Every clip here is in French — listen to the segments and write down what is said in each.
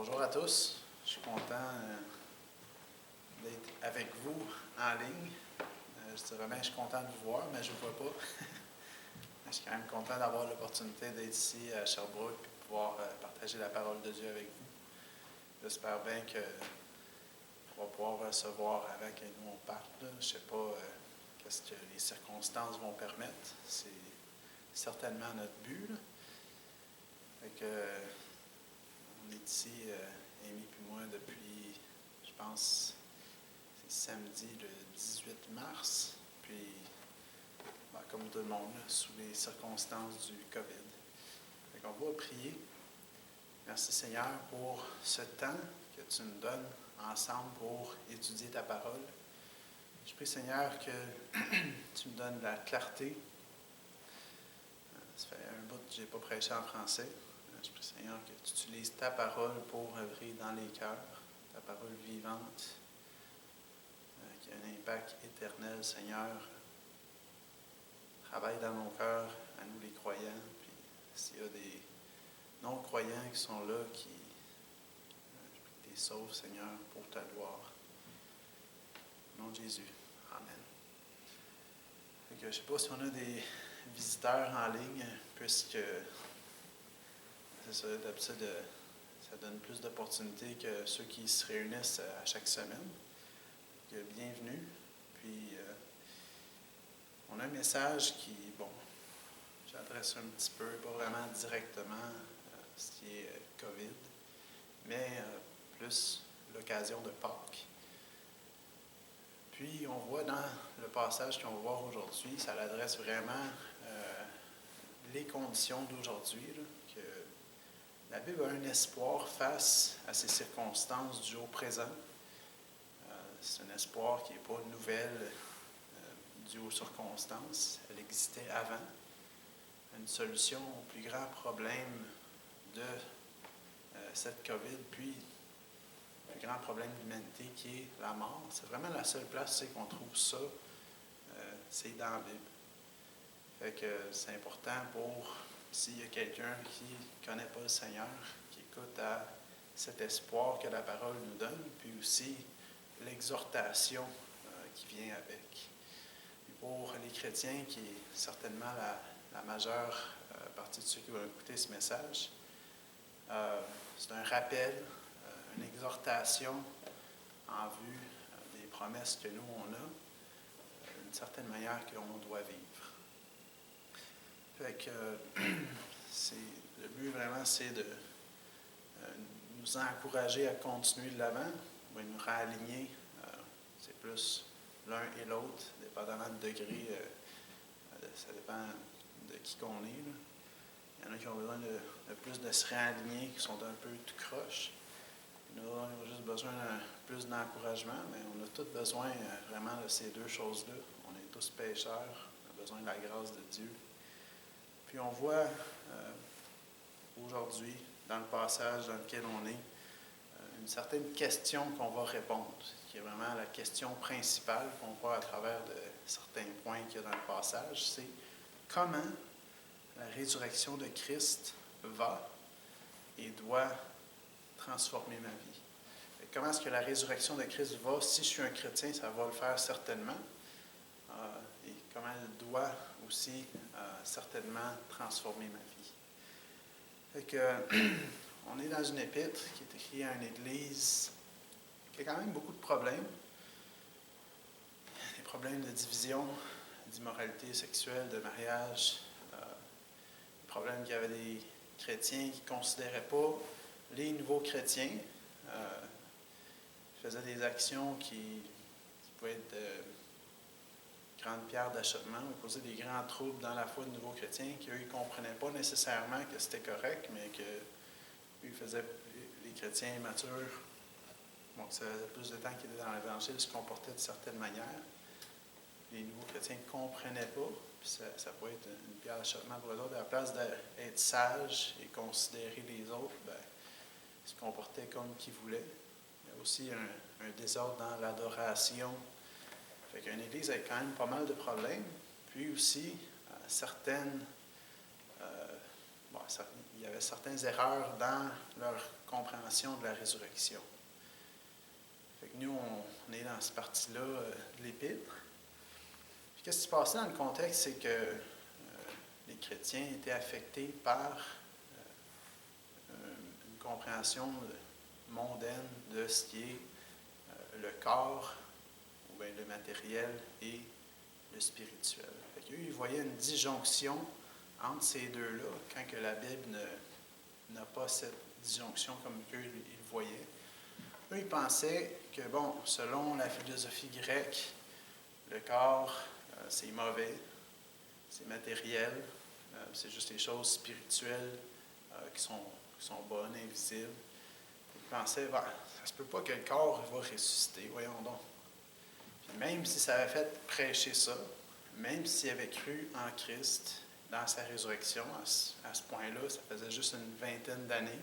Bonjour à tous. Je suis content d'être avec vous en ligne. Je dirais bien, je suis content de vous voir, mais je ne vous vois pas. Je suis quand même content d'avoir l'opportunité d'être ici à Sherbrooke et de pouvoir partager la parole de Dieu avec vous. J'espère bien qu'on va pouvoir recevoir avant que nous on parte. Je ne sais pas qu'est-ce que les circonstances vont permettre. C'est certainement notre but. Là. Fait que, on est ici, Amy et moi, depuis, je pense, c'est samedi le 18 mars. Puis, comme tout le monde, là, sous les circonstances du COVID. Fait qu'on va prier. Merci Seigneur pour ce temps que tu nous donnes ensemble pour étudier ta parole. Je prie Seigneur que tu me donnes de la clarté. Ça fait un bout que je n'ai pas prêché en français. Je prie Seigneur que tu utilises ta parole pour œuvrer dans les cœurs, ta parole vivante, qui a un impact éternel, Seigneur. Travaille dans nos cœurs, à nous les croyants, puis s'il y a des non-croyants qui sont là, je prie que tu les sauves, Seigneur, pour ta gloire. Au nom de Jésus. Amen. Je ne sais pas si on a des visiteurs en ligne, puisque c'est ça, d'habitude, ça donne plus d'opportunités que ceux qui se réunissent à chaque semaine. Bienvenue. Puis, on a un message qui, j'adresse un petit peu, pas vraiment directement ce qui est COVID, mais plus l'occasion de Pâques. Puis, on voit dans le passage qu'on va voir aujourd'hui, ça l'adresse vraiment les conditions d'aujourd'hui, là, que la Bible a un espoir face à ces circonstances du jour présent. C'est un espoir qui n'est pas nouvelle due aux circonstances. Elle existait avant. Une solution au plus grand problème de cette COVID, puis le plus grand problème de l'humanité qui est la mort. C'est vraiment la seule place qu'on trouve ça, c'est dans la Bible. Fait que c'est important pour, s'il y a quelqu'un qui ne connaît pas le Seigneur, qui écoute à cet espoir que la parole nous donne, puis aussi l'exhortation qui vient avec. Et pour les chrétiens, qui est certainement la majeure partie de ceux qui vont écouter ce message, c'est un rappel, une exhortation en vue des promesses que nous, on a, d'une certaine manière qu'on doit vivre. Fait que le but vraiment, c'est de nous encourager à continuer de l'avant, nous réaligner, c'est plus l'un et l'autre, dépendamment du degré, ça dépend de qui qu'on est. Là. Il y en a qui ont besoin de plus de se réaligner, qui sont un peu tout croche. Nous avons juste besoin de plus d'encouragement, mais on a tous besoin vraiment de ces deux choses-là. On est tous pécheurs, on a besoin de la grâce de Dieu. Puis on voit aujourd'hui, dans le passage dans lequel on est, une certaine question qu'on va répondre, qui est vraiment la question principale qu'on voit à travers de certains points qu'il y a dans le passage, c'est comment la résurrection de Christ va et doit transformer ma vie. Et comment est-ce que la résurrection de Christ va, si je suis un chrétien, ça va le faire certainement, et comment elle doit aussi certainement transformer ma vie. Fait que, on est dans une épître qui est écrite à une église qui a quand même beaucoup de problèmes. Des problèmes de division, d'immoralité sexuelle, de mariage, des problèmes qu'il y avait des chrétiens qui ne considéraient pas les nouveaux chrétiens, faisaient des actions qui pouvaient être grandes pierres d'achoppement ou causer des grands troubles dans la foi de nouveaux chrétiens, qu'eux, ils ne comprenaient pas nécessairement que c'était correct, mais que ils faisaient, les chrétiens matures, ça faisait plus de temps qu'ils étaient dans l'Évangile, se comportaient de certaines manières. Les nouveaux chrétiens ne comprenaient pas, puis ça peut être une pierre d'achoppement pour eux autres. À la place d'être sages et considérer les autres, ils se comportaient comme qu'ils voulaient. Il y a aussi un désordre dans l'adoration. Fait qu'une église a quand même pas mal de problèmes. Puis aussi, il il y avait certaines erreurs dans leur compréhension de la résurrection. Fait que nous, on est dans cette partie-là de l'Épître. Puis qu'est-ce qui se passait dans le contexte, c'est que les chrétiens étaient affectés par une compréhension mondaine de ce qui est le corps, ou bien le matériel et le spirituel. Fait qu'eux, ils voyaient une disjonction entre ces deux-là, quand que la Bible n'a pas cette disjonction comme eux, ils le voyaient. Eux, ils pensaient que, bon, selon la philosophie grecque, le corps, c'est mauvais, c'est matériel, c'est juste les choses spirituelles qui sont bonnes, invisibles. Ils pensaient, ben, ça se peut pas que le corps va ressusciter, voyons donc. Puis même si ça avait fait prêcher ça, même s'ils avaient cru en Christ dans sa résurrection, à ce point-là, ça faisait juste une vingtaine d'années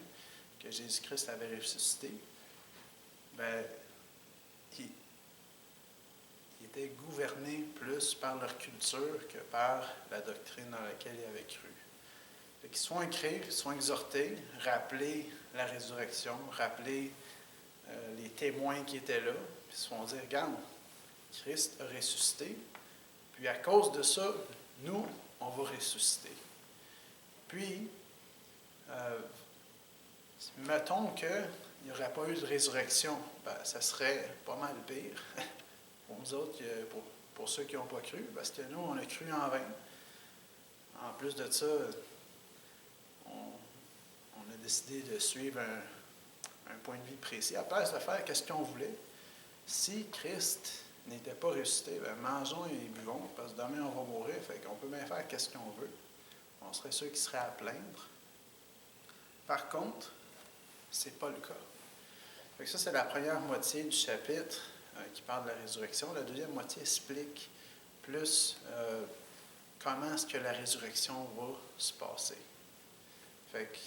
que Jésus-Christ avait ressuscité, bien, ils étaient gouvernés plus par leur culture que par la doctrine dans laquelle ils avaient cru. Fait qu'ils sont écrits, ils sont exhortés, rappeler la résurrection, rappeler les témoins qui étaient là, puis ils se font dire, regarde, Christ a ressuscité, puis à cause de ça, nous, on va ressusciter. Puis, mettons qu'il n'y aurait pas eu de résurrection, ben, ça serait pas mal pire pour nous autres, pour ceux qui n'ont pas cru, parce que nous, on a cru en vain. En plus de ça, on a décidé de suivre un point de vue précis, à place de faire ce qu'on voulait. Si Christ n'était pas ressuscité, bien, mangeons et buvons, parce que demain on va mourir, fait qu'on peut bien faire ce qu'on veut. On serait ceux qui seraient à plaindre. Par contre, ce n'est pas le cas. Fait que ça, c'est la première moitié du chapitre qui parle de la résurrection. La deuxième moitié explique plus comment est-ce que la résurrection va se passer. Fait que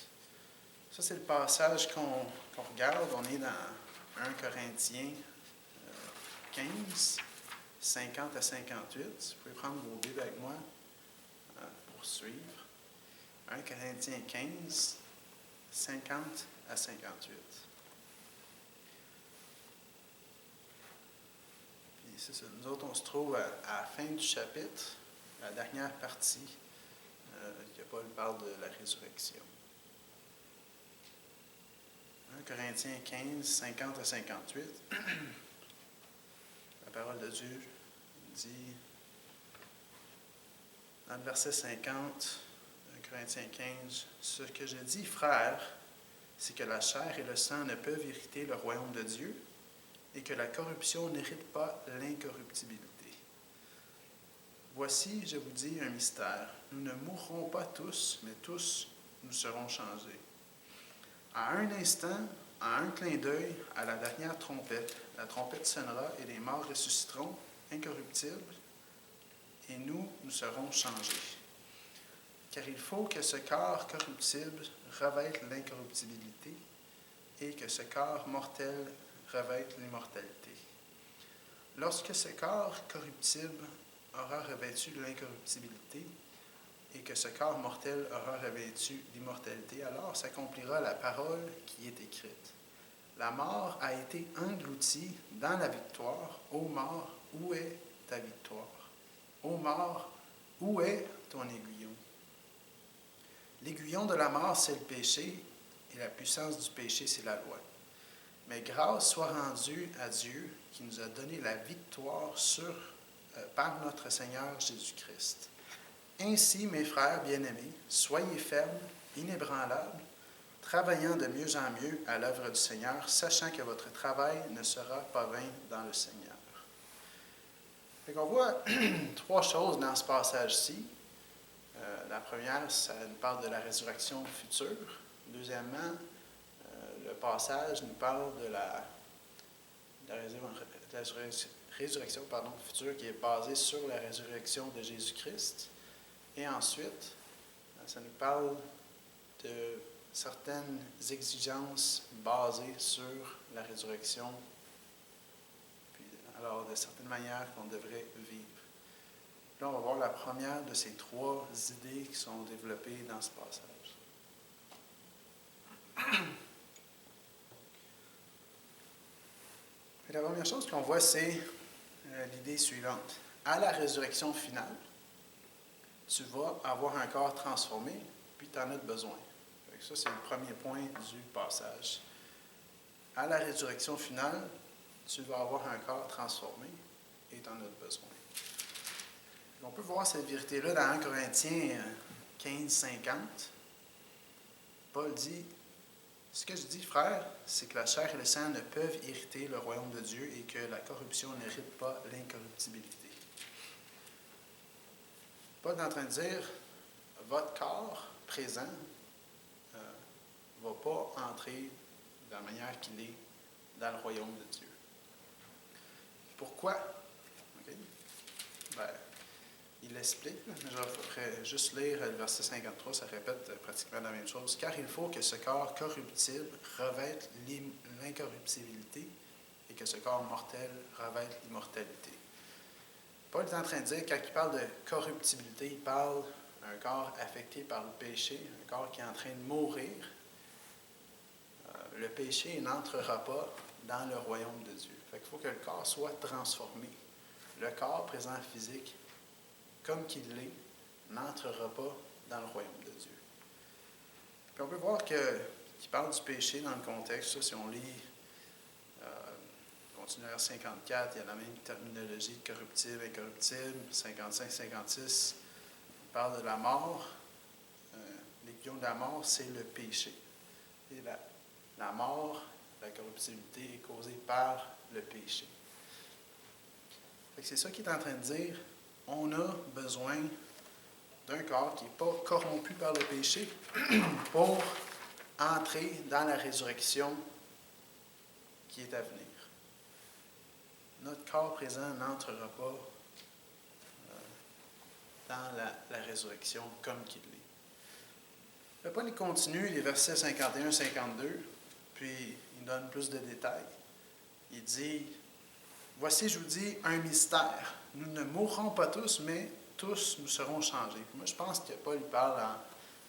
ça, c'est le passage qu'on regarde. On est dans 1 Corinthiens 15, 50 à 58. Vous pouvez prendre vos Bibles avec moi pour suivre. 1 Corinthiens 15, 50 à 58. Puis c'est ça. Nous autres, on se trouve à la fin du chapitre, la dernière partie, que Paul parle de la résurrection. 1 Corinthiens 15, 50 à 58. La parole de Dieu dit, dans le verset 50, 1 Corinthiens 15, « Ce que je dis, frères, c'est que la chair et le sang ne peuvent hériter le royaume de Dieu et que la corruption n'hérite pas l'incorruptibilité. Voici, je vous dis un mystère. Nous ne mourrons pas tous, mais tous nous serons changés. À un instant, à un clin d'œil, à la dernière trompette, la trompette sonnera et les morts ressusciteront incorruptibles et nous serons changés. Car il faut que ce corps corruptible revête l'incorruptibilité et que ce corps mortel revête l'immortalité. Lorsque ce corps corruptible aura revêtu l'incorruptibilité et que ce corps mortel aura revêtu l'immortalité, alors s'accomplira la parole qui est écrite. La mort a été engloutie dans la victoire. Ô mort, où est ta victoire? Ô mort, où est ton aiguillon? L'aiguillon de la mort, c'est le péché, et la puissance du péché, c'est la loi. Mais grâce soit rendue à Dieu qui nous a donné la victoire par notre Seigneur Jésus-Christ. Ainsi, mes frères bien-aimés, soyez fermes, inébranlables, travaillant de mieux en mieux à l'œuvre du Seigneur, sachant que votre travail ne sera pas vain dans le Seigneur. Fait qu'on voit trois choses dans ce passage-ci. La première, ça nous parle de la résurrection future. Deuxièmement, le passage nous parle de la résurrection future qui est basée sur la résurrection de Jésus-Christ. Et ensuite, ça nous parle de certaines exigences basées sur la résurrection, puis alors de certaines manières qu'on devrait vivre. Là, on va voir la première de ces trois idées qui sont développées dans ce passage. Et la première chose qu'on voit, c'est l'idée suivante. À la résurrection finale, tu vas avoir un corps transformé, puis tu en as besoin. Ça, c'est le premier point du passage. À la résurrection finale, tu vas avoir un corps transformé et tu en as besoin. On peut voir cette vérité-là dans 1 Corinthiens 15, 50. Paul dit, ce que je dis, frère, c'est que la chair et le sang ne peuvent hériter le royaume de Dieu et que la corruption n'hérite pas l'incorruptibilité. Paul est en train de dire, votre corps présent ne va pas entrer de la manière qu'il est dans le royaume de Dieu. Pourquoi? Okay. Il l'explique. Je vais juste lire le verset 53, ça répète pratiquement la même chose. Car il faut que ce corps corruptible revête l'incorruptibilité et que ce corps mortel revête l'immortalité. Paul est en train de dire, quand il parle de corruptibilité, il parle d'un corps affecté par le péché, un corps qui est en train de mourir. Le péché n'entrera pas dans le royaume de Dieu. Il faut que le corps soit transformé. Le corps présent physique, comme qu'il l'est, n'entrera pas dans le royaume de Dieu. Puis on peut voir qu'il parle du péché dans le contexte. Ça, si on lit continuaire 54, il y a la même terminologie de corruptible, incorruptible. 55, 56, il parle de la mort. L'aiguillon de la mort, c'est le péché. Et la mort, la corruptibilité est causée par le péché. C'est ça qu'il est en train de dire. On a besoin d'un corps qui n'est pas corrompu par le péché pour entrer dans la résurrection qui est à venir. Notre corps présent n'entrera pas dans la résurrection comme qu'il l'est. Paul continue les versets 51-52, puis il donne plus de détails. Il dit, « Voici, je vous dis, un mystère. Nous ne mourrons pas tous, mais tous nous serons changés. » Moi, je pense que Paul parle en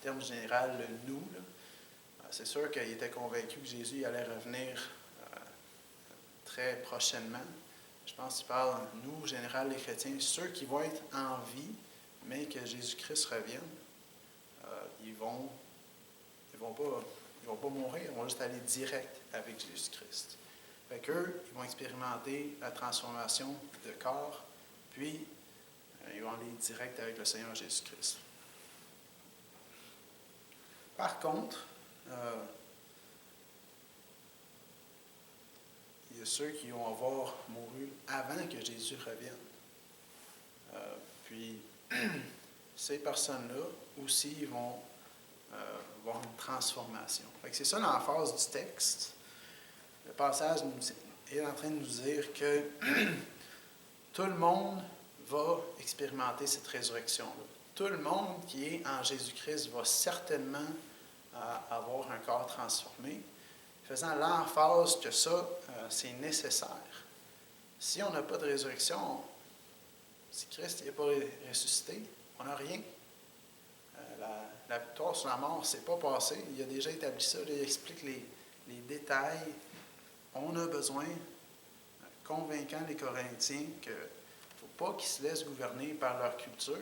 termes généraux le « nous ». C'est sûr qu'il était convaincu que Jésus allait revenir très prochainement. Je pense qu'il parle, nous, en général, les chrétiens, ceux qui vont être en vie, mais que Jésus-Christ revienne, ils vont pas mourir, ils vont juste aller direct avec Jésus-Christ. Fait qu'eux, ils vont expérimenter la transformation de corps, puis ils vont aller direct avec le Seigneur Jésus-Christ. Par contre, il y a ceux qui vont avoir mouru avant que Jésus revienne. Puis, ces personnes-là aussi vont avoir une transformation. C'est ça l'emphase du texte. Le passage est en train de nous dire que tout le monde va expérimenter cette résurrection-là. Tout le monde qui est en Jésus-Christ va certainement avoir un corps transformé, faisant l'emphase que ça, c'est nécessaire. Si on n'a pas de résurrection, si Christ n'est pas ressuscité, on n'a rien. La victoire sur la mort, c'est pas passé. Il a déjà établi ça. Il explique les détails. On a besoin, convainquant les Corinthiens, qu'il ne faut pas qu'ils se laissent gouverner par leur culture.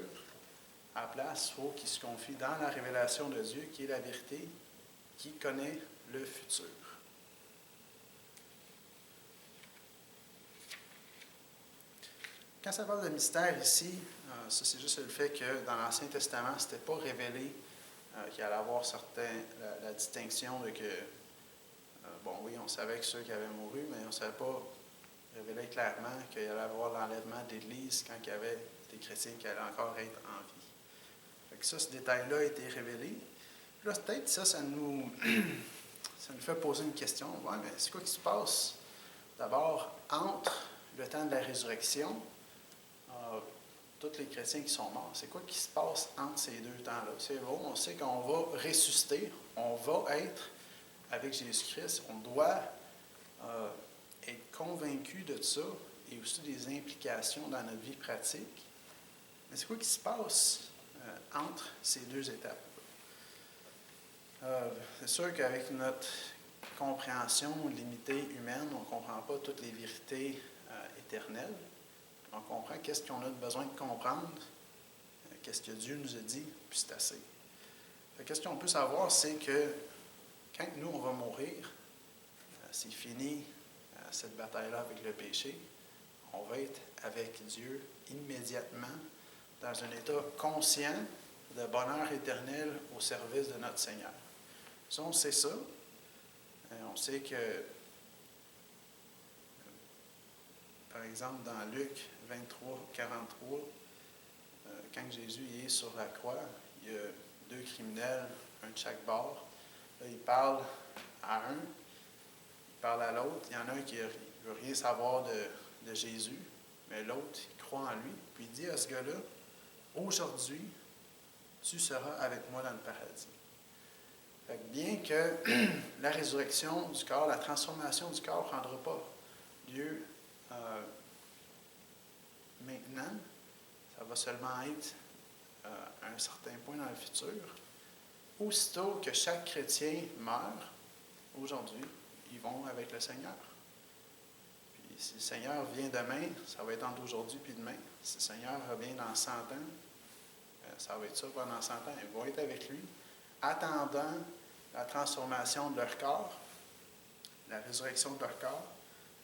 À la place, il faut qu'ils se confient dans la révélation de Dieu, qui est la vérité, qui connaît le futur. Quand ça parle de mystère ici, ça c'est juste le fait que dans l'Ancien Testament, ce n'était pas révélé qu'il allait avoir la distinction de que, oui, on savait que ceux qui avaient mouru, mais on ne savait pas révéler clairement qu'il allait avoir l'enlèvement d'Église quand il y avait des chrétiens qui allaient encore être en vie. Fait que ça, ce détail-là a été révélé. Puis là, peut-être ça nous fait poser une question. Ouais, mais c'est quoi qui se passe d'abord entre le temps de la résurrection, tous les chrétiens qui sont morts, c'est quoi qui se passe entre ces deux temps-là? C'est bon, on sait qu'on va ressusciter, on va être avec Jésus-Christ, on doit être convaincu de ça et aussi des implications dans notre vie pratique. Mais c'est quoi qui se passe entre ces deux étapes? C'est sûr qu'avec notre compréhension limitée humaine, on ne comprend pas toutes les vérités éternelles. On comprend qu'est-ce qu'on a besoin de comprendre, qu'est-ce que Dieu nous a dit, puis c'est assez. Qu'est-ce qu'on peut savoir, c'est que quand nous, on va mourir, c'est fini cette bataille-là avec le péché, on va être avec Dieu immédiatement dans un état conscient de bonheur éternel au service de notre Seigneur. Si on sait ça, on sait que, par exemple, dans Luc 23, 43, quand Jésus est sur la croix, il y a deux criminels, un de chaque bord. Là, il parle à un, il parle à l'autre. Il y en a un qui ne veut rien savoir de Jésus, mais l'autre, il croit en lui. Puis il dit à ce gars-là, « Aujourd'hui, tu seras avec moi dans le paradis. » Fait que bien que la résurrection du corps, la transformation du corps ne prendra pas lieu maintenant, ça va seulement être à un certain point dans le futur. Aussitôt que chaque chrétien meurt, aujourd'hui, ils vont avec le Seigneur. Puis si le Seigneur vient demain, ça va être entre aujourd'hui et demain. Si le Seigneur revient dans 100 ans, ça va être ça pendant 100 ans. Ils vont être avec lui, attendant la transformation de leur corps, la résurrection de leur corps,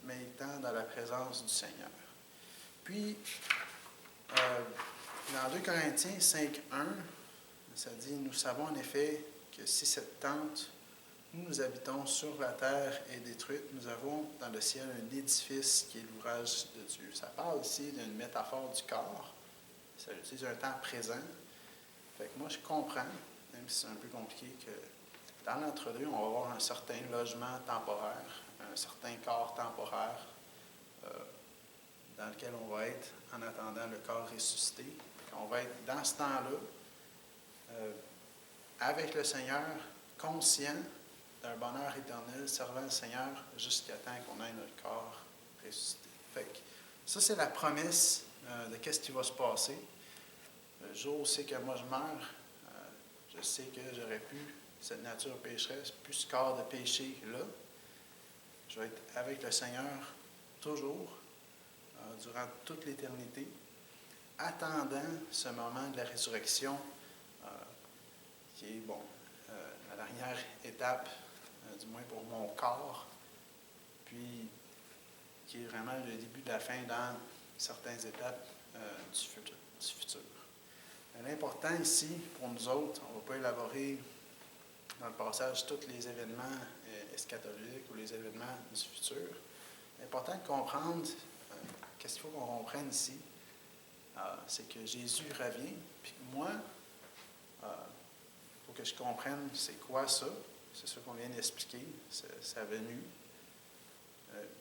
mais étant dans la présence du Seigneur. Puis, dans 2 Corinthiens 5, 1, ça dit « Nous savons en effet que si cette tente où nous habitons sur la terre est détruite, nous avons dans le ciel un édifice qui est l'ouvrage de Dieu. » Ça parle ici d'une métaphore du corps. Ça utilise un temps présent. Fait que moi, je comprends, même si c'est un peu compliqué, que dans l'entre-deux, on va avoir un certain logement temporaire, un certain corps temporaire dans lequel on va être en attendant le corps ressuscité. On va être dans ce temps-là, avec le Seigneur, conscient d'un bonheur éternel, servant le Seigneur jusqu'à temps qu'on ait notre corps ressuscité. Fait que ça, c'est la promesse de qu'est-ce qui va se passer. Le jour où c'est que moi je meurs, je sais que j'aurais pu, cette nature pécheresse, plus ce corps de péché-là. Je vais être avec le Seigneur toujours, durant toute l'éternité, attendant ce moment de la résurrection, qui est, la dernière étape, du moins pour mon corps, puis qui est vraiment le début de la fin dans certaines étapes du futur. L'important ici, pour nous autres, on ne va pas élaborer dans le passage tous les événements eschatologiques ou les événements du futur. L'important de comprendre, qu'est-ce qu'il faut qu'on comprenne ici, c'est que Jésus revient, puis que moi, il faut que je comprenne c'est quoi ça. C'est ça qu'on vient d'expliquer, sa venue.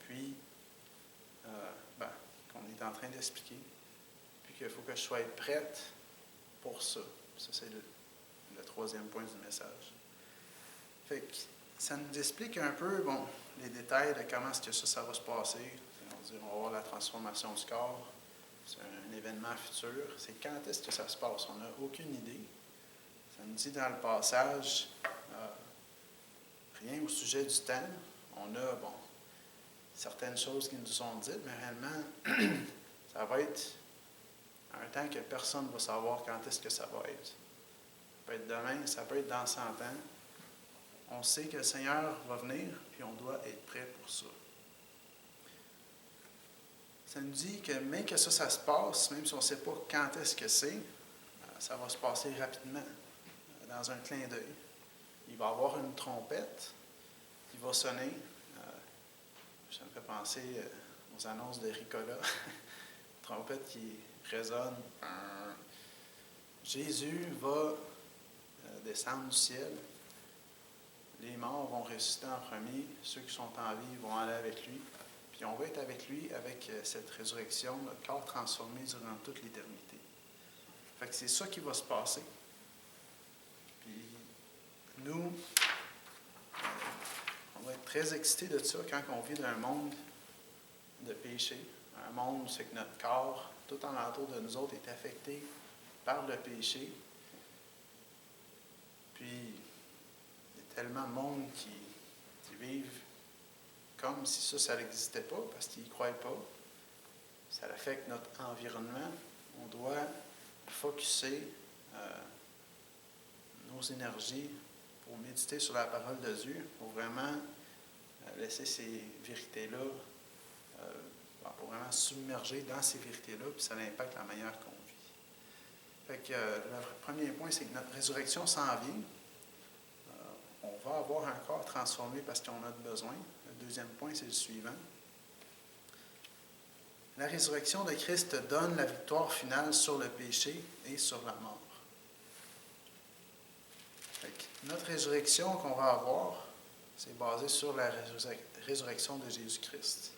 Puis, qu'on est en train d'expliquer. Puis qu'il faut que je sois prête pour ça. Ça, c'est le troisième point du message. Fait que ça nous explique un peu, les détails de comment est-ce que ça va se passer. On va avoir la transformation du corps. C'est un événement futur. C'est quand est-ce que ça se passe? On n'a aucune idée. Ça nous dit dans le passage rien au sujet du temps. On a, certaines choses qui nous sont dites, mais réellement, ça va être un temps que personne ne va savoir quand est-ce que ça va être. Ça peut être demain, ça peut être dans 100 ans. On sait que le Seigneur va venir, puis on doit être prêt pour ça. Ça nous dit que même que ça se passe, même si on ne sait pas quand est-ce que c'est, ça va se passer rapidement, dans un clin d'œil. Il va y avoir une trompette qui va sonner. Ça me fait penser aux annonces de Ricola. Une trompette qui résonne. Jésus va descendre du ciel. Les morts vont ressusciter en premier. Ceux qui sont en vie vont aller avec lui. Puis on va être avec lui avec cette résurrection, notre corps transformé durant toute l'éternité. Fait que c'est ça qui va se passer. Puis nous, on va être très excités de ça quand on vit dans un monde de péché. Un monde où c'est que notre corps, tout en entour de nous autres, est affecté par le péché. Puis il y a tellement de monde qui Ils vivent comme si ça n'existait pas, parce qu'ils n'y croient pas. Ça affecte notre environnement. On doit focusser nos énergies pour méditer sur la parole de Dieu, pour vraiment laisser ces vérités-là, pour vraiment submerger dans ces vérités-là, puis ça impacte la manière qu'on vit. Fait que le premier point, c'est que notre résurrection s'en vient. On va avoir un corps transformé parce qu'on a besoin. Le deuxième point, c'est le suivant. La résurrection de Christ donne la victoire finale sur le péché et sur la mort. Notre résurrection qu'on va avoir, c'est basé sur la résurrection de Jésus-Christ.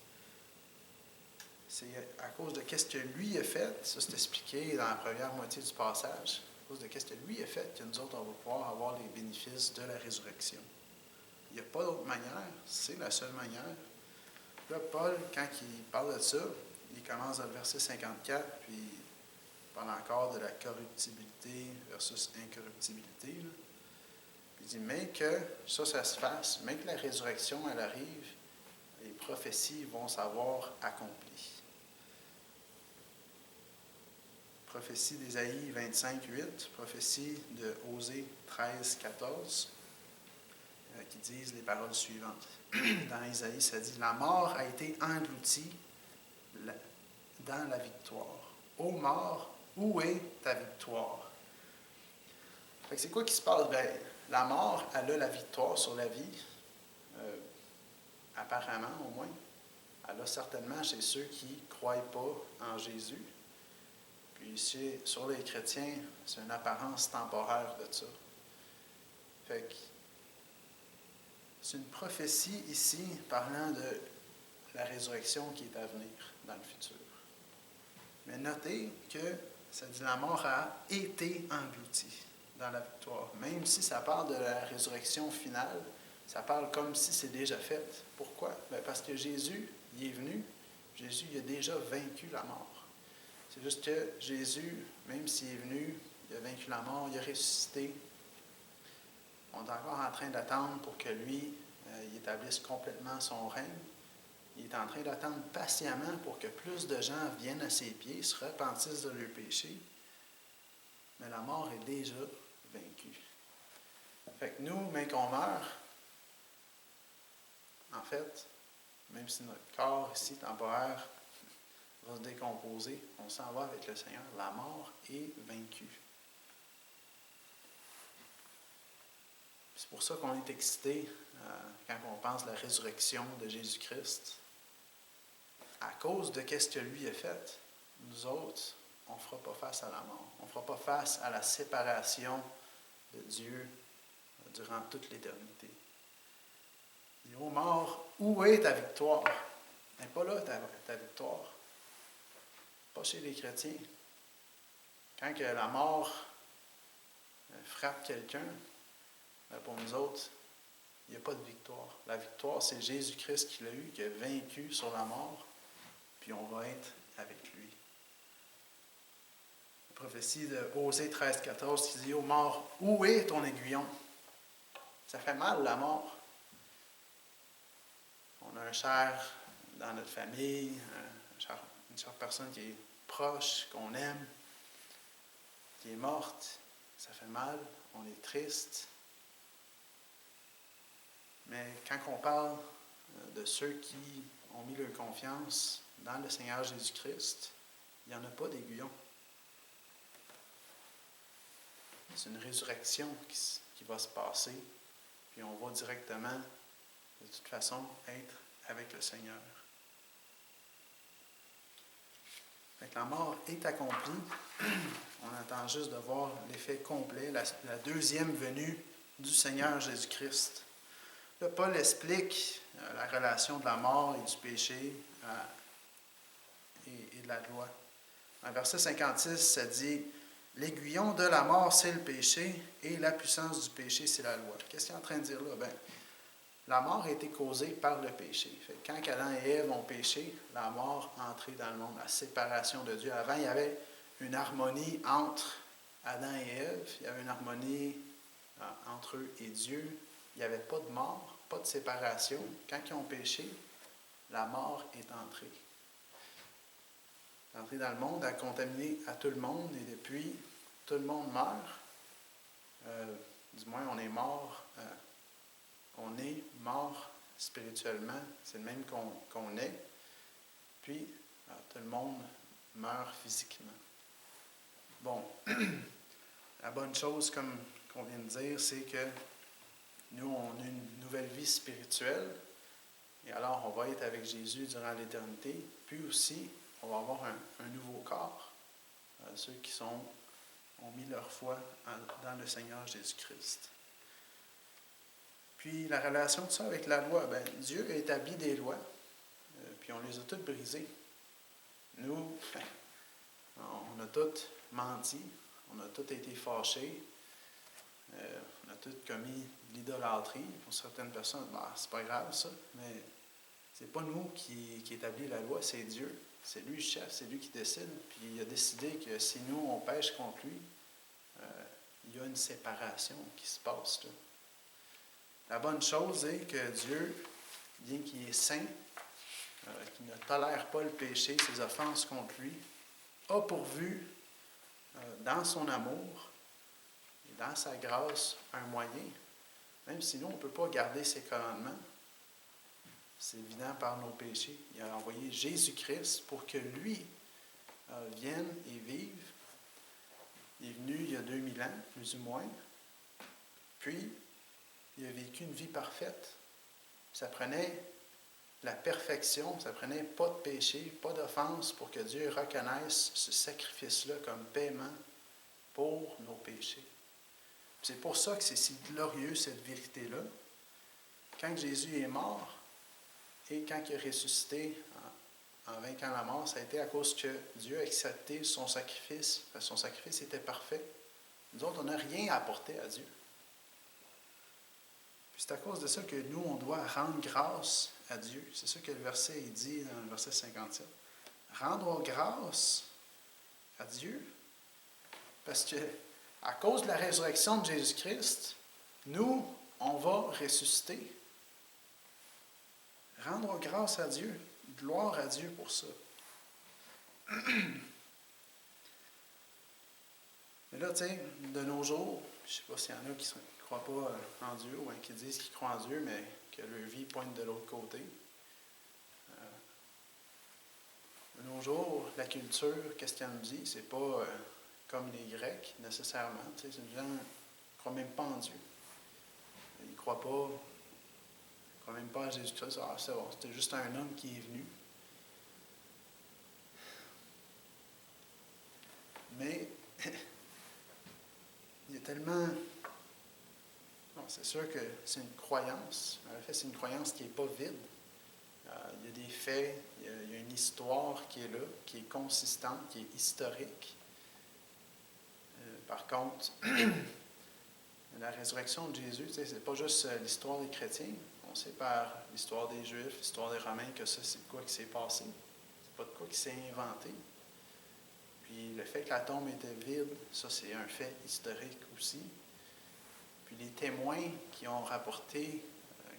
C'est à cause de ce que lui a fait, ça c'est expliqué dans la première moitié du passage, à cause de ce que lui a fait que nous autres, on va pouvoir avoir les bénéfices de la résurrection. Il n'y a pas d'autre manière, c'est la seule manière. Là, Paul, quand il parle de ça, il commence dans le verset 54, puis il parle encore de la corruptibilité versus incorruptibilité. Là. Il dit, mais que ça se fasse, mais que la résurrection, elle arrive, les prophéties vont s'avoir accomplies. Prophétie d'Ésaïe 25, 8, prophétie de Osée 13, 14, qui disent les paroles suivantes. Dans Ésaïe, ça dit, « La mort a été engloutie dans la victoire. Ô mort, où est ta victoire? » Fait que c'est quoi qui se passe? Bien, la mort, elle a la victoire sur la vie, apparemment au moins. Elle a certainement chez ceux qui ne croient pas en Jésus. Puis sur les chrétiens, c'est une apparence temporaire de ça. Fait que c'est une prophétie ici parlant de la résurrection qui est à venir dans le futur. Mais notez que ça dit la mort a été engloutie dans la victoire. Même si ça parle de la résurrection finale, ça parle comme si c'est déjà fait. Pourquoi? Bien parce que Jésus, il est venu, Jésus il a déjà vaincu la mort. C'est juste que Jésus, même s'il est venu, il a vaincu la mort, il a ressuscité. On est encore en train d'attendre pour que lui, il établisse complètement son règne. Il est en train d'attendre patiemment pour que plus de gens viennent à ses pieds, se repentissent de leurs péchés. Mais la mort est déjà vaincue. Fait que nous, même qu'on meurt, en fait, même si notre corps ici temporaire va se décomposer, on s'en va avec le Seigneur. La mort est vaincue. C'est pour ça qu'on est excité quand on pense à la résurrection de Jésus-Christ. À cause de ce que lui a fait, nous autres, on ne fera pas face à la mort. On ne fera pas face à la séparation de Dieu durant toute l'éternité. Il dit, ô mort, où est ta victoire? Elle n'est pas là, ta victoire. Pas chez les chrétiens. Quand que la mort frappe quelqu'un, pour nous autres, il n'y a pas de victoire. La victoire, c'est Jésus-Christ qui l'a eu, qui a vaincu sur la mort, puis on va être avec lui. La prophétie de Osée 13, 14 qui dit, ô mort, où est ton aiguillon? Ça fait mal, la mort. On a un cher dans notre famille, une chère personne qui est proche, qu'on aime, qui est morte. Ça fait mal, on est triste. Mais quand on parle de ceux qui ont mis leur confiance dans le Seigneur Jésus-Christ, il n'y en a pas d'aiguillon. C'est une résurrection qui va se passer, puis on va directement, de toute façon, être avec le Seigneur. Fait que la mort est accomplie. On attend juste de voir l'effet complet, la deuxième venue du Seigneur Jésus-Christ. Là, Paul explique la relation de la mort et du péché et de la loi. En verset 56, ça dit « L'aiguillon de la mort, c'est le péché, et la puissance du péché, c'est la loi. » Qu'est-ce qu'il est en train de dire là? Bien, la mort a été causée par le péché. Fait que quand Adam et Ève ont péché, la mort est entrée dans le monde, la séparation de Dieu. Avant, il y avait une harmonie entre Adam et Ève, il y avait une harmonie entre eux et Dieu. Il n'y avait pas de mort, pas de séparation. Quand ils ont péché, la mort est entrée. Entrée dans le monde, a contaminé à tout le monde, et depuis, tout le monde meurt. Du moins, on est mort. On est mort spirituellement. C'est le même qu'on est. Puis, tout le monde meurt physiquement. Bon, la bonne chose, comme qu'on vient de dire, c'est que nous, on a une nouvelle vie spirituelle. Et alors, on va être avec Jésus durant l'éternité. Puis aussi, on va avoir un nouveau corps. Ceux qui ont mis leur foi dans le Seigneur Jésus-Christ. Puis, la relation de ça avec la loi, Dieu a établi des lois, puis on les a toutes brisées. Nous, on a toutes menti, on a tous été fâchés, on a tous commis de l'idolâtrie. Pour certaines personnes, c'est pas grave ça, mais c'est pas nous qui établit la loi, c'est Dieu. C'est lui le chef, c'est lui qui décide. Puis il a décidé que si nous, on pêche contre lui, il y a une séparation qui se passe là. La bonne chose est que Dieu, bien qu'il est saint, qu'il ne tolère pas le péché, ses offenses contre lui, a pourvu, dans son amour et dans sa grâce, un moyen, même si nous, on ne peut pas garder ses commandements, c'est évident par nos péchés. Il a envoyé Jésus-Christ pour que lui vienne et vive. Il est venu il y a 2000 ans, plus ou moins. Puis, il a vécu une vie parfaite. Ça prenait la perfection, ça prenait pas de péché, pas d'offense pour que Dieu reconnaisse ce sacrifice-là comme paiement pour nos péchés. C'est pour ça que c'est si glorieux, cette vérité-là. Quand Jésus est mort et quand il est ressuscité en vainquant la mort, ça a été à cause que Dieu a accepté son sacrifice, parce que son sacrifice était parfait. Nous autres, on n'a rien à apporter à Dieu. Puis c'est à cause de ça que nous, on doit rendre grâce à Dieu. C'est ça que le verset dit dans le verset 57. Rendre grâce à Dieu, parce que à cause de la résurrection de Jésus-Christ, nous, on va ressusciter. Rendre grâce à Dieu. Gloire à Dieu pour ça. Mais là, tu sais, de nos jours, je ne sais pas s'il y en a qui ne croient pas en Dieu ou qui disent qu'ils croient en Dieu, mais que leur vie pointe de l'autre côté. De nos jours, la culture, qu'est-ce qu'elle nous dit? C'est pas comme les Grecs, nécessairement. Tu sais, les gens ne croient même pas en Dieu. Ils ne croient même pas à Jésus-Christ. Ah, c'est bon, c'était juste un homme qui est venu. Mais il y a tellement... Bon, c'est sûr que c'est une croyance. En fait, c'est une croyance qui n'est pas vide. Il y a des faits, il y a une histoire qui est là, qui est consistante, qui est historique. Par contre, la résurrection de Jésus, ce n'est pas juste l'histoire des chrétiens. On sait par l'histoire des Juifs, l'histoire des Romains, que ça, c'est de quoi qui s'est passé. C'est pas de quoi qui s'est inventé. Puis le fait que la tombe était vide, ça, c'est un fait historique aussi. Puis les témoins qui ont rapporté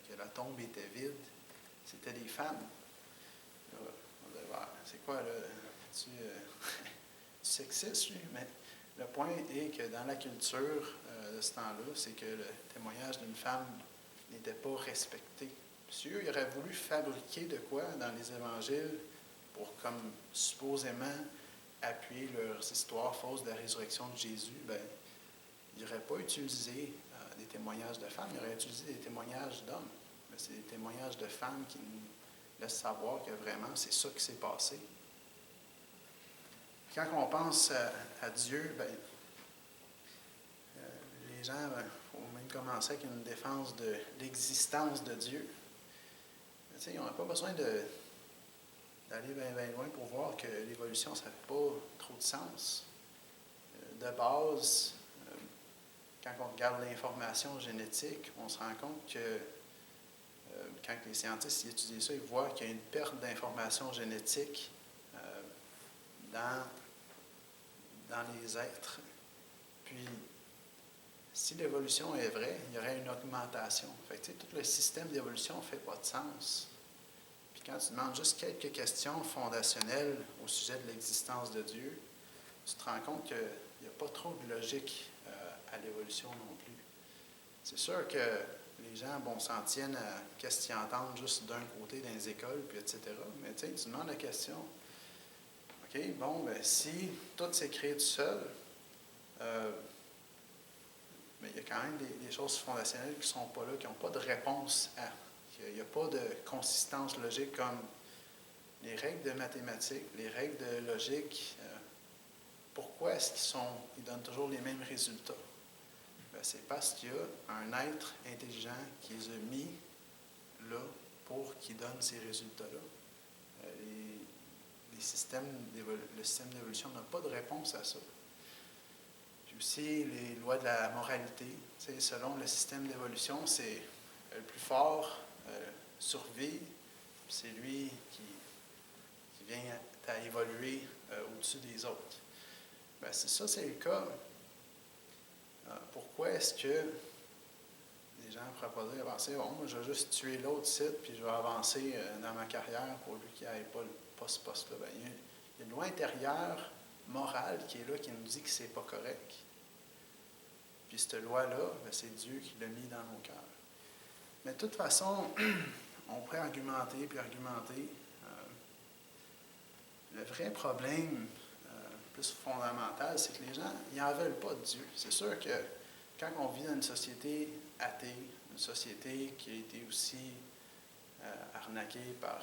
que la tombe était vide, c'était des femmes. Là, on va dire, c'est quoi, là? Tu sexiste, lui? Mais le point est que dans la culture de ce temps-là, c'est que le témoignage d'une femme n'était pas respecté. Si eux, ils auraient voulu fabriquer de quoi dans les évangiles pour, comme supposément, appuyer leurs histoires fausses de la résurrection de Jésus, ils n'auraient pas utilisé des témoignages de femmes, ils auraient utilisé des témoignages d'hommes. Mais c'est des témoignages de femmes qui nous laissent savoir que vraiment, c'est ça qui s'est passé. Quand on pense à Dieu, les gens, il faut même commencer avec une défense de l'existence de Dieu. Mais, ils n'ont pas besoin d'aller bien loin pour voir que l'évolution, ça ne fait pas trop de sens. De base, quand on regarde l'information génétique, on se rend compte que quand les scientifiques étudient ça, ils voient qu'il y a une perte d'information génétique dans les êtres. Puis, si l'évolution est vraie, il y aurait une augmentation. Fait que, tout le système d'évolution ne fait pas de sens. Puis quand tu demandes juste quelques questions fondationnelles au sujet de l'existence de Dieu, tu te rends compte qu'il n'y a pas trop de logique à l'évolution non plus. C'est sûr que les gens, s'en tiennent à qu'est-ce qu'ils entendent juste d'un côté dans les écoles, puis etc. Mais tu demandes la question, OK, si tout s'est créé tout seul, mais il y a quand même des choses fondationnelles qui ne sont pas là, qui n'ont pas de réponse à. Il n'y a pas de consistance logique comme les règles de mathématiques, les règles de logique. Pourquoi est-ce qu'ils donnent toujours les mêmes résultats? C'est parce qu'il y a un être intelligent qui les a mis là pour qu'ils donnent ces résultats-là. Le système d'évolution n'a pas de réponse à ça. Puis aussi, les lois de la moralité, selon le système d'évolution, c'est le plus fort survit, puis c'est lui qui vient à évoluer au-dessus des autres. Si ça, c'est le cas, pourquoi est-ce que les gens pourraient pas dire, moi, je vais juste tuer l'autre site, puis je vais avancer dans ma carrière pour lui qui n'aille pas ce poste-là? Il y a une loi intérieure, morale, qui est là, qui nous dit que c'est pas correct. Puis cette loi-là, c'est Dieu qui l'a mis dans nos cœurs. Mais de toute façon, on pourrait argumenter, puis argumenter. Le vrai problème plus fondamental, c'est que les gens, ils n'en veulent pas de Dieu. C'est sûr que quand on vit dans une société athée, une société qui a été aussi arnaquée par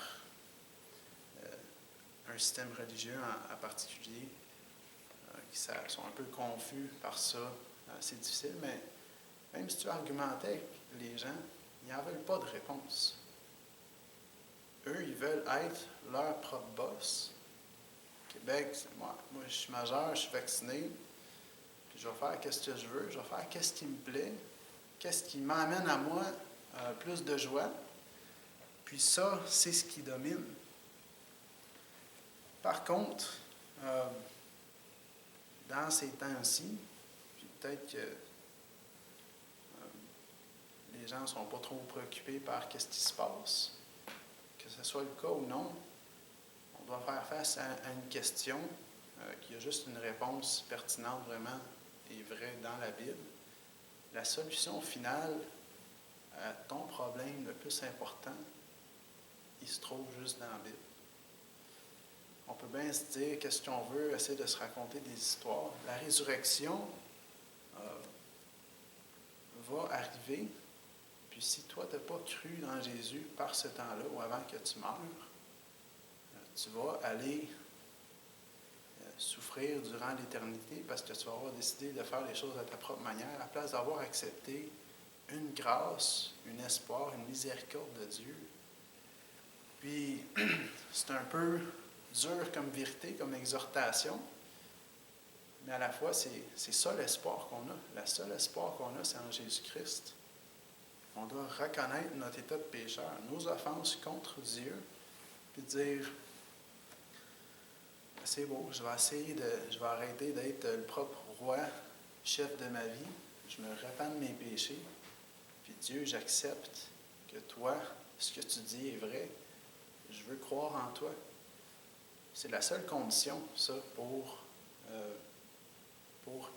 un système religieux en particulier, qui sont un peu confus par ça, c'est difficile, mais même si tu argumentais avec les gens, ils n'en veulent pas de réponse. Eux, ils veulent être leur propre boss. Québec, moi, je suis majeur, je suis vacciné, puis je vais faire ce que je veux, je vais faire ce qui me plaît, qu'est-ce qui m'amène à moi plus de joie. Puis ça, c'est ce qui domine. Par contre, dans ces temps-ci, puis peut-être que les gens ne sont pas trop préoccupés par ce qui se passe, que ce soit le cas ou non, on doit faire face à une question qui a juste une réponse pertinente vraiment et vraie dans la Bible. La solution finale à ton problème le plus important, il se trouve juste dans la Bible. On peut bien se dire qu'est-ce qu'on veut, essayer de se raconter des histoires. La résurrection va arriver, puis si toi, tu n'as pas cru dans Jésus par ce temps-là ou avant que tu meurs, tu vas aller souffrir durant l'éternité parce que tu vas avoir décidé de faire les choses à ta propre manière, à la place d'avoir accepté une grâce, un espoir, une miséricorde de Dieu. Puis, c'est un peu dur comme vérité, comme exhortation, mais à la fois, c'est ça l'espoir qu'on a. Le seul espoir qu'on a, c'est en Jésus-Christ. On doit reconnaître notre état de pécheur, nos offenses contre Dieu, puis dire, c'est beau, je vais arrêter d'être le propre roi, chef de ma vie, je me repens de mes péchés, puis Dieu, j'accepte que toi, ce que tu dis est vrai, je veux croire en toi. C'est la seule condition, ça, pour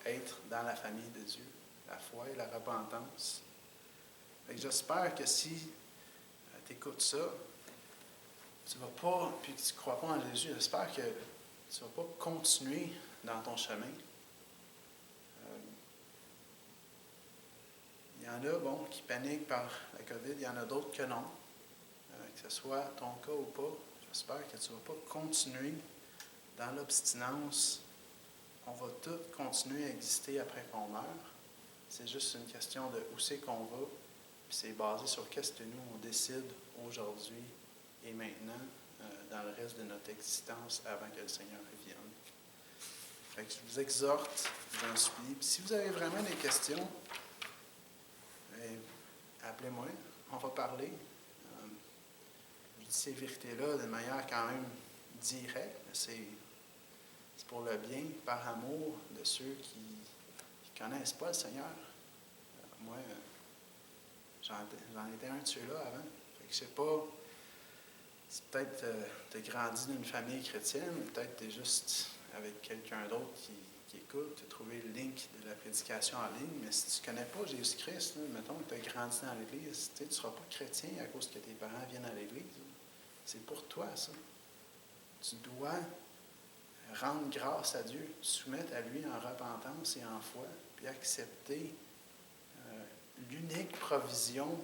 être dans la famille de Dieu, la foi et la repentance. J'espère que si tu écoutes ça, tu ne vas pas, puis que tu ne crois pas en Jésus, j'espère que tu ne vas pas continuer dans ton chemin. Il y en a, qui paniquent par la COVID, il y en a d'autres que non. Que ce soit ton cas ou pas, j'espère que tu ne vas pas continuer dans l'obstinence. On va tous continuer à exister après qu'on meurt. C'est juste une question de où c'est qu'on va, puis c'est basé sur qu'est-ce que nous, on décide aujourd'hui et maintenant dans le reste de notre existence avant que le Seigneur revienne. Fait que je vous exhorte, j'en supplie. Puis si vous avez vraiment des questions, appelez-moi, on va parler. Je dis ces vérités-là de manière quand même directe. C'est pour le bien, par amour de ceux qui ne connaissent pas le Seigneur. Moi, j'en étais un de ceux-là avant. Fait que je sais pas, c'est peut-être tu as grandi dans une famille chrétienne, ou peut-être tu es juste avec quelqu'un d'autre qui écoute, tu as trouvé le link de la prédication en ligne, mais si tu ne connais pas Jésus-Christ, là, mettons que tu as grandi dans l'Église, tu ne seras pas chrétien à cause que tes parents viennent à l'Église. C'est pour toi, ça. Tu dois rendre grâce à Dieu, te soumettre à lui en repentance et en foi, puis accepter l'unique provision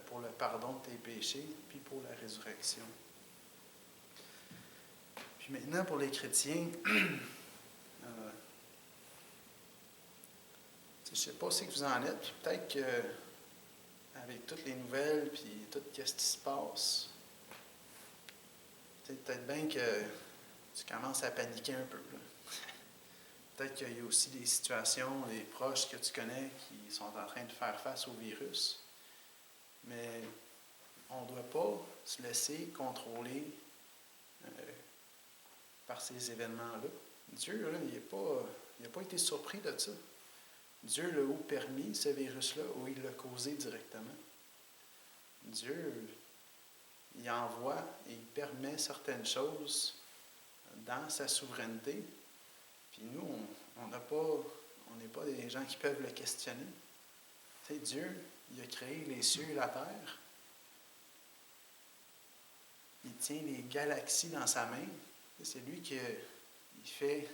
pour le pardon de tes péchés, puis pour la résurrection. Puis maintenant, pour les chrétiens, je ne sais pas si vous en êtes, puis peut-être qu'avec toutes les nouvelles, puis tout ce qui se passe, c'est peut-être bien que tu commences à paniquer un peu. Là. Peut-être qu'il y a aussi des situations, des proches que tu connais qui sont en train de faire face au virus. Mais on ne doit pas se laisser contrôler par ces événements-là. Dieu, là, il n'a pas été surpris de ça. Dieu l'a permis, ce virus-là, ou il l'a causé directement. Dieu, il envoie et il permet certaines choses dans sa souveraineté. Puis nous, on n'est pas des gens qui peuvent le questionner. Tu sais, Dieu, il a créé les cieux et la terre. Il tient les galaxies dans sa main. C'est lui qui fait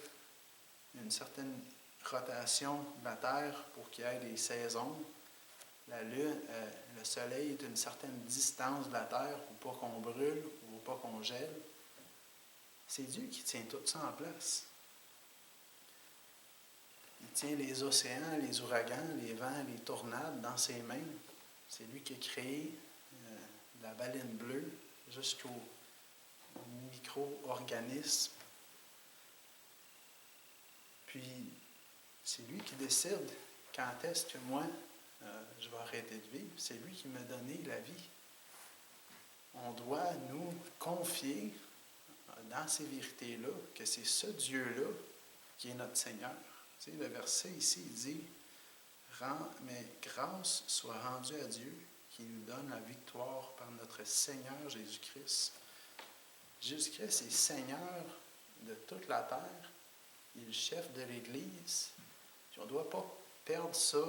une certaine rotation de la Terre pour qu'il y ait des saisons. La Lune, le Soleil est à une certaine distance de la Terre pour pas qu'on brûle ou pas qu'on gèle. C'est Dieu qui tient tout ça en place. Il tient les océans, les ouragans, les vents, les tornades dans ses mains. C'est lui qui a créé la baleine bleue jusqu'aux micro-organismes. Puis, c'est lui qui décide quand est-ce que moi, je vais arrêter de vivre. C'est lui qui m'a donné la vie. On doit nous confier dans ces vérités-là que c'est ce Dieu-là qui est notre Seigneur. Tu sais, le verset ici, il dit « Mais grâce soit rendue à Dieu qui nous donne la victoire par notre Seigneur Jésus-Christ. » Jésus-Christ est Seigneur de toute la terre. Il est le chef de l'Église. Puis on ne doit pas perdre ça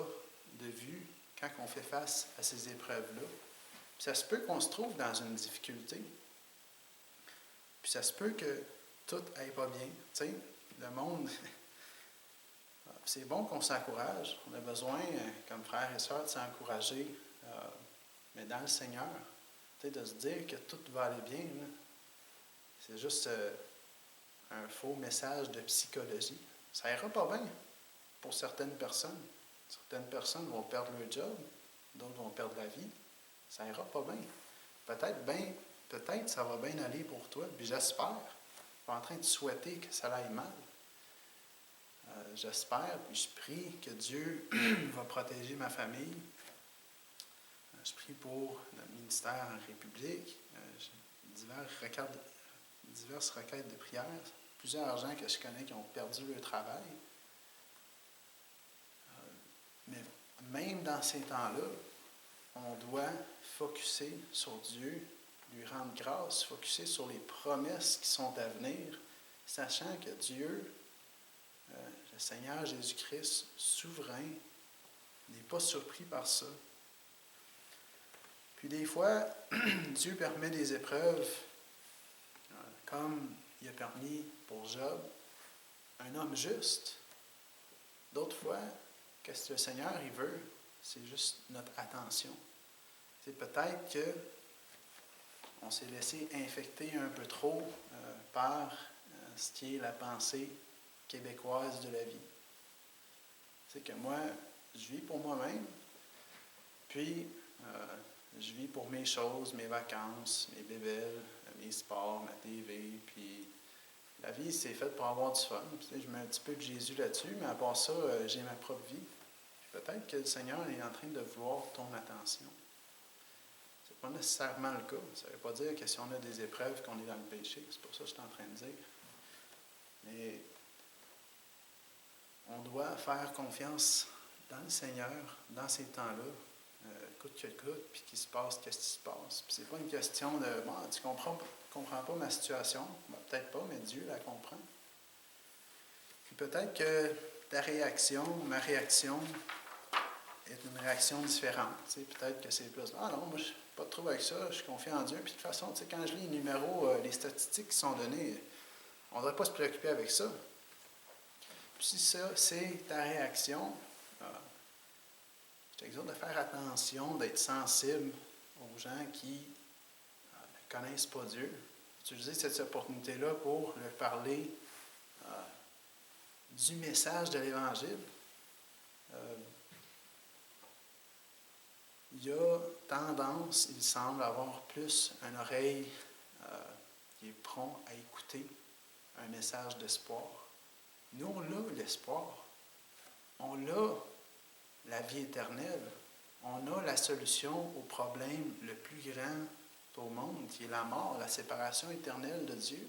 de vue quand on fait face à ces épreuves-là. Puis ça se peut qu'on se trouve dans une difficulté. Puis ça se peut que tout n'aille pas bien. Tu sais, le monde... C'est bon qu'on s'encourage. On a besoin, comme frères et sœurs, de s'encourager. Mais dans le Seigneur, tu sais, de se dire que tout va aller bien, là, c'est juste un faux message de psychologie. Ça ira pas bien pour certaines personnes. Certaines personnes vont perdre leur job, d'autres vont perdre la vie. Ça ira pas bien. Peut-être ça va bien aller pour toi, puis j'espère. Je suis pas en train de souhaiter que ça aille mal. J'espère, puis je prie que Dieu va protéger ma famille. Je prie pour notre ministère en République. Diverses requêtes de prière. Plusieurs gens que je connais qui ont perdu leur travail. Mais même dans ces temps-là, on doit focusser sur Dieu, lui rendre grâce, focusser sur les promesses qui sont à venir, sachant que Dieu, le Seigneur Jésus-Christ, souverain, n'est pas surpris par ça. Puis des fois, Dieu permet des épreuves, comme il a permis pour Job, un homme juste. D'autres fois, qu'est-ce que le Seigneur il veut, c'est juste notre attention. C'est peut-être que on s'est laissé infecter un peu trop par ce qui est la pensée québécoise de la vie. C'est que moi, je vis pour moi-même, puis je vis pour mes choses, mes vacances, mes bébelles, mes sports, ma TV, puis la vie, c'est fait pour avoir du fun. Tu sais, je mets un petit peu de Jésus là-dessus, mais à part ça, j'ai ma propre vie. Puis peut-être que le Seigneur est en train de vouloir ton attention. C'est pas nécessairement le cas. Ça ne veut pas dire que si on a des épreuves, qu'on est dans le péché. C'est pour ça que je suis en train de dire. Mais on doit faire confiance dans le Seigneur, dans ces temps-là, coûte que coûte, puis qu'il se passe, qu'est-ce qui se passe. Puis c'est pas une question de, bon, tu comprends pas ma situation, ben, peut-être pas, mais Dieu la comprend. Puis peut-être que ta réaction, ma réaction, est une réaction différente. Tu sais, peut-être que c'est plus, ah non, moi je n'ai pas de trouble avec ça, je suis confiant en Dieu. Puis de toute façon, tu sais, quand je lis les numéros, les statistiques qui sont données, on ne devrait pas se préoccuper avec ça. Puis si ça, c'est ta réaction, je t'exhorte de faire attention, d'être sensible aux gens qui ne connaissent pas Dieu. Utiliser cette opportunité-là pour leur parler du message de l'Évangile. Il y a tendance, il semble, avoir plus une oreille qui est prompt à écouter un message d'espoir. Nous, on a l'espoir. On a la vie éternelle. On a la solution au problème le plus grand au monde, qui est la mort, la séparation éternelle de Dieu.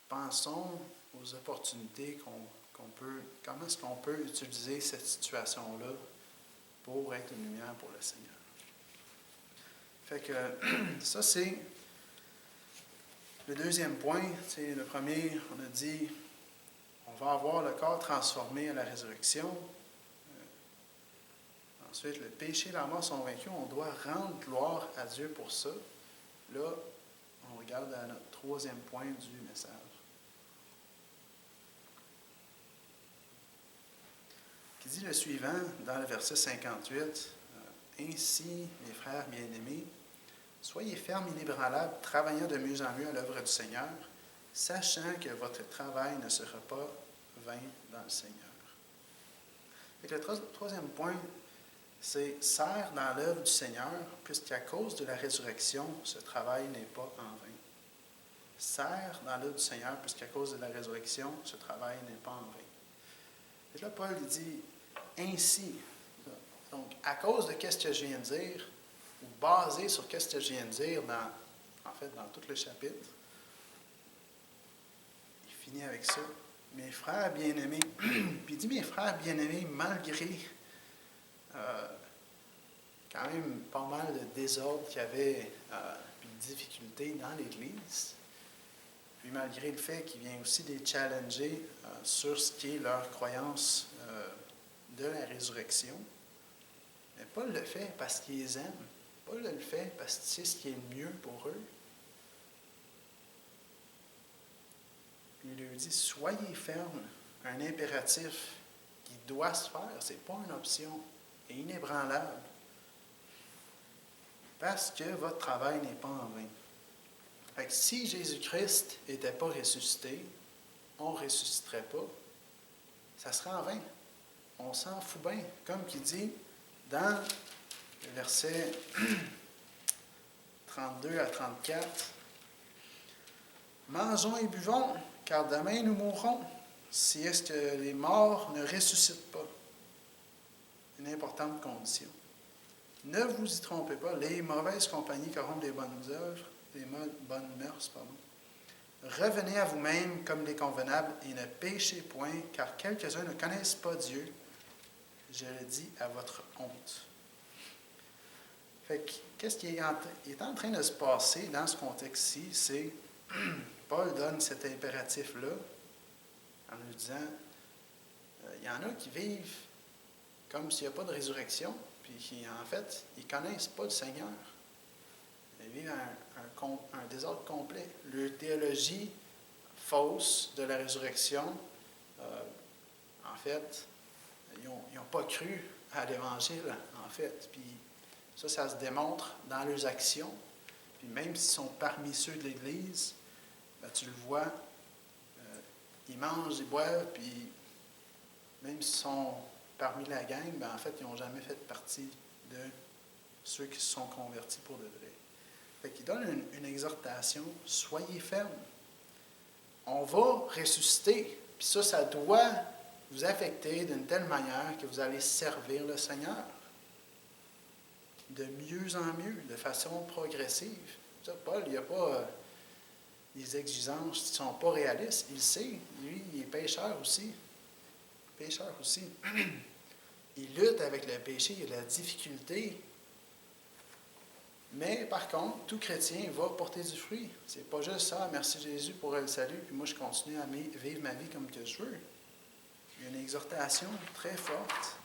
Pensons aux opportunités qu'on peut, comment est-ce qu'on peut utiliser cette situation-là pour être une lumière pour le Seigneur. Fait que ça, c'est le deuxième point. C'est le premier, on a dit, on va avoir le corps transformé à la résurrection. Ensuite, le péché et la mort sont vaincus. On doit rendre gloire à Dieu pour ça. Là, on regarde à notre troisième point du message. Qui dit le suivant dans le verset 58, « Ainsi, mes frères bien-aimés, soyez fermes, inébranlables, travaillant de mieux en mieux à l'œuvre du Seigneur, sachant que votre travail ne sera pas vain dans le Seigneur. » Et le troisième point, c'est « Sers dans l'œuvre du Seigneur, puisqu'à cause de la résurrection, ce travail n'est pas en vain. » Sers dans l'œuvre du Seigneur, puisqu'à cause de la résurrection, ce travail n'est pas en vain. Et là, Paul dit « ainsi ». Donc, à cause de ce que je viens de dire, ou basé sur ce que je viens de dire dans tout le chapitre, il finit avec ça. Mes frères bien-aimés, puis il dit mes frères bien-aimés, malgré quand même pas mal de désordre qu'il y avait, puis de difficultés dans l'Église, puis malgré le fait qu'il vient aussi les challenger sur ce qui est leur croyance de la résurrection. Mais Paul le fait parce qu'il les aime. Paul le fait parce qu'il sait ce qui est le mieux pour eux. Puis il leur dit, soyez fermes, un impératif qui doit se faire, ce n'est pas une option, et inébranlable, parce que votre travail n'est pas en vain. Fait que si Jésus-Christ n'était pas ressuscité, on ne ressusciterait pas, ça serait en vain. On s'en fout bien. Comme il dit dans le verset 32 à 34, « Mangeons et buvons, car demain nous mourrons, si est-ce que les morts ne ressuscitent pas. » Une importante condition. « Ne vous y trompez pas, les mauvaises compagnies corrompent les bonnes œuvres, les bonnes mœurs, pardon. Revenez à vous-même comme les convenables et ne péchez point, car quelques-uns ne connaissent pas Dieu. Je le dis à votre honte. » Fait que, qu'est-ce qui est en train de se passer dans ce contexte-ci? C'est, Paul donne cet impératif-là en nous disant, il y en a qui vivent comme s'il n'y a pas de résurrection, puis qui, en fait, ils ne connaissent pas le Seigneur. Ils vivent un désordre complet. Leur théologie fausse de la résurrection, en fait, ils n'ont pas cru à l'Évangile, en fait. Puis ça se démontre dans leurs actions. Puis même s'ils sont parmi ceux de l'Église, ben, tu le vois, ils mangent, ils boivent, puis même s'ils sont parmi la gang, ben, en fait, ils n'ont jamais fait partie de ceux qui se sont convertis pour de vrai. Fait qu'il donne une exhortation, soyez fermes. On va ressusciter, puis ça doit vous affecter d'une telle manière que vous allez servir le Seigneur de mieux en mieux, de façon progressive. Ça, Paul, il n'y a pas des exigences qui ne sont pas réalistes. Il sait, lui, il est pécheur aussi. Pécheur aussi. il lutte avec le péché, il a de la difficulté. Mais par contre, tout chrétien va porter du fruit. C'est pas juste ça, merci Jésus pour le salut, puis moi je continue à vivre ma vie comme que je veux. Il y a une exhortation très forte.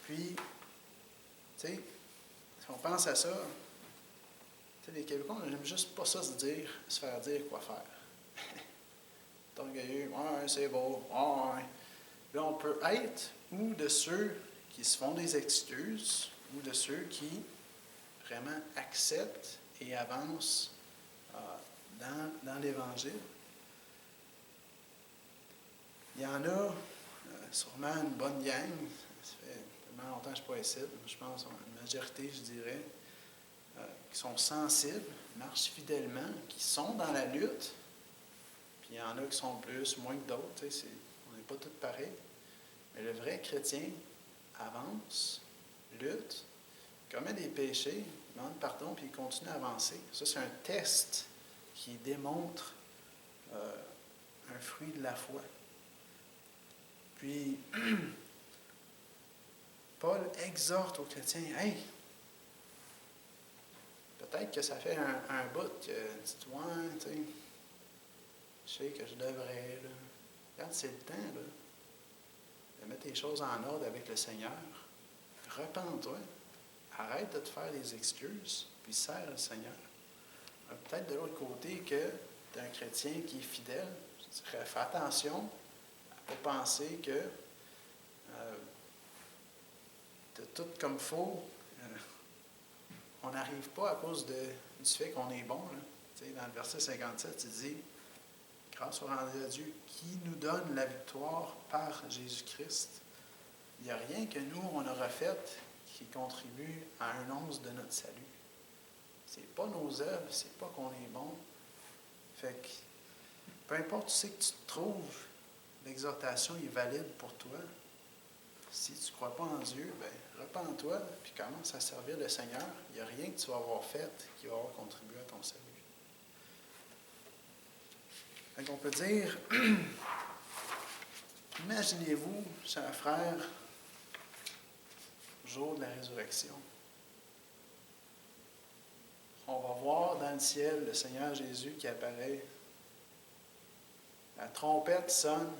Puis, tu sais, si on pense à ça, tu sais, les Québécois, on n'aime juste pas ça se faire dire quoi faire. T'es orgueilleux, ouais, c'est beau, ouais. Là, on peut être ou de ceux qui se font des excuses, ou de ceux qui vraiment acceptent et avancent dans l'Évangile. Il y en a sûrement une bonne gang. Ça fait tellement longtemps que je ne suis pas ici. Je pense une majorité, je dirais, qui sont sensibles, marchent fidèlement, qui sont dans la lutte. Puis il y en a qui sont plus, moins que d'autres. On n'est pas tous pareils. Mais le vrai chrétien avance, lutte, commet des péchés, demande pardon, puis il continue à avancer. Ça, c'est un test qui démontre un fruit de la foi. Puis, Paul exhorte aux chrétiens, « Hey, peut-être que ça fait un bout que tu dis, ouais, tu sais, je sais que je devrais, là. Regarde, c'est le temps, là, de mettre les choses en ordre avec le Seigneur. Repends-toi. Arrête de te faire des excuses, puis sers le Seigneur. » Peut-être de l'autre côté que tu es un chrétien qui est fidèle, je dirais, fais attention à ne pas penser que de tout comme il faut, on n'arrive pas à cause du fait qu'on est bon. Là. Tu sais, dans le verset 57, il dit « Grâce soit rendue à Dieu qui nous donne la victoire par Jésus-Christ. » Il n'y a rien que nous, on aura fait qui contribue à un once de notre salut. Ce n'est pas nos œuvres, c'est pas qu'on est bon. Fait que, peu importe où c'est que tu te trouves, l'exhortation est valide pour toi. Si tu ne crois pas en Dieu, bien, repens-toi, puis commence à servir le Seigneur. Il n'y a rien que tu vas avoir fait qui va avoir contribué à ton salut. Fait qu'on peut dire, imaginez-vous, chers frères, le jour de la résurrection. On va voir dans le ciel le Seigneur Jésus qui apparaît. La trompette sonne,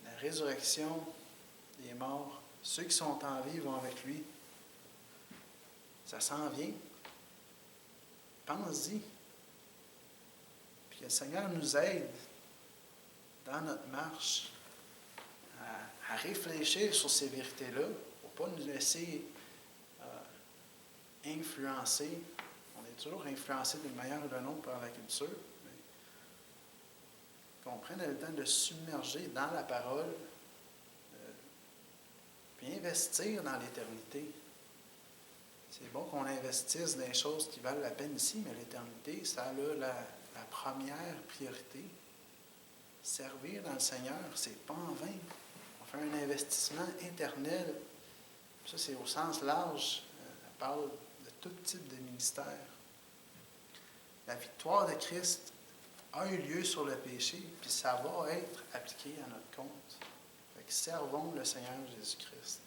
la résurrection des morts. Ceux qui sont en vie vont avec lui. Ça s'en vient. Pense-y. Puis que le Seigneur nous aide dans notre marche à réfléchir sur ces vérités-là pour ne pas nous laisser influencer. On est toujours influencé d'une manière ou d'une autre par la culture. Mais qu'on prenne le temps de se submerger dans la parole, puis investir dans l'éternité. C'est bon qu'on investisse dans les choses qui valent la peine ici, mais l'éternité, ça a la première priorité. Servir dans le Seigneur, c'est pas en vain. On fait un investissement éternel. Ça, c'est au sens large. Elle parle de tout type de ministère. La victoire de Christ a eu lieu sur le péché, puis ça va être appliqué à notre compte. Fait que servons le Seigneur Jésus-Christ.